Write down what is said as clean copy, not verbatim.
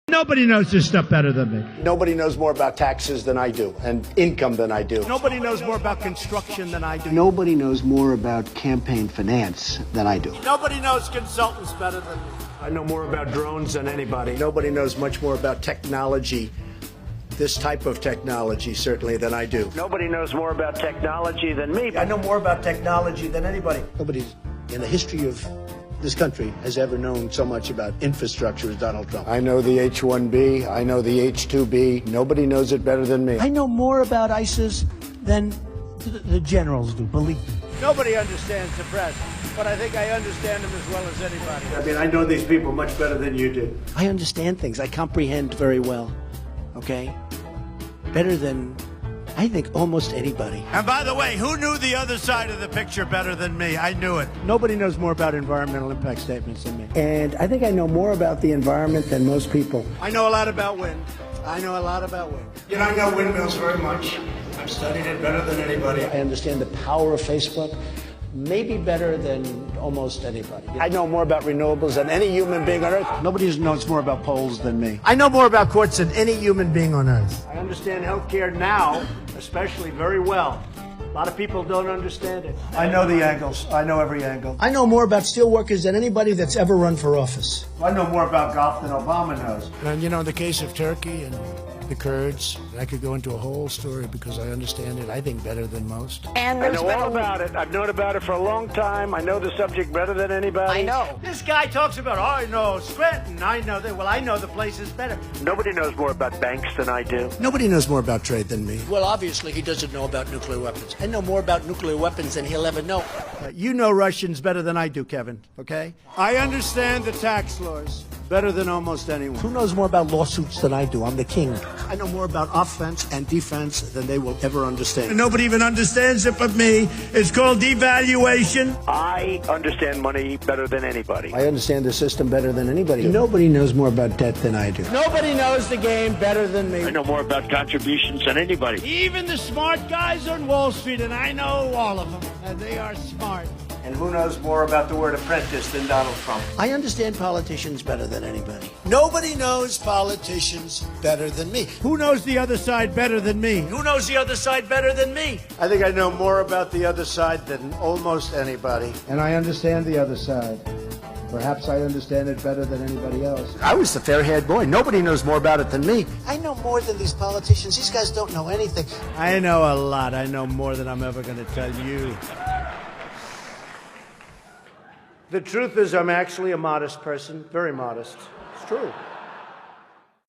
Nobody knows this stuff better than me. Nobody knows more about taxes than I do, and income than I do. Nobody knows more about construction than I do. Nobody knows more about campaign finance than I do. Nobody knows consultants better than me. I know more about drones than anybody. Nobody knows much more about technology, this type of technology, certainly, than I do. Nobody knows more about technology than me. I know more about technology than anybody. Nobody in the history of this country has ever known so much about infrastructure as Donald Trump. I know the H-1B. I know the H-2B. Nobody knows it better than me. I know more about ISIS than the generals do, believe me. Nobody understands the president, but I think I understand him as well as anybody. I mean, I know these people much better than you do. I understand things. I comprehend very well, okay? Better than, I think, almost anybody. And by the way, who knew the other side of the picture better than me? I knew it. Nobody knows more about environmental impact statements than me. And I think I know more about the environment than most people. I know a lot about wind. I know a lot about wind. You know, I know windmills very much. I've studied it better than anybody. I understand the power of Facebook, maybe better than almost anybody. I know more about renewables than any human being on Earth. Nobody knows more about polls than me. I know more about courts than any human being on earth. I understand healthcare now, especially very well. A lot of people don't understand it. I know the angles. I know every angle. I know more about steelworkers than anybody that's ever run for office. I know more about golf than Obama knows. And you know, in the case of Turkey and the Kurds, I could go into a whole story because I understand it, I think, better than most. And I know all about it. I've known about it for a long time. I know the subject better than anybody. I know. This guy talks about, I know Scranton, I know that. Well, I know the places better. Nobody knows more about banks than I do. Nobody knows more about trade than me. Well, obviously, he doesn't know about nuclear weapons. I know more about nuclear weapons than he'll ever know. You know Russians better than I do, Kevin, okay? I understand the tax laws better than almost anyone. Who knows more about lawsuits than I do? I'm the king. I know more about offense and defense than they will ever understand. Nobody even understands it but me. It's called devaluation. I understand money better than anybody. I understand the system better than anybody. Nobody knows more about debt than I do. Nobody knows the game better than me. I know more about contributions than anybody. Even the smart guys on Wall Street, and I know all of them, and they are smart. And who knows more about the word apprentice than Donald Trump? I understand politicians better than anybody. Nobody knows politicians better than me. Who knows the other side better than me? Who knows the other side better than me? I think I know more about the other side than almost anybody. And I understand the other side. Perhaps I understand it better than anybody else. I was the fair-haired boy. Nobody knows more about it than me. I know more than these politicians. These guys don't know anything. I know a lot. I know more than I'm ever going to tell you. The truth is, I'm actually a modest person, very modest. It's true.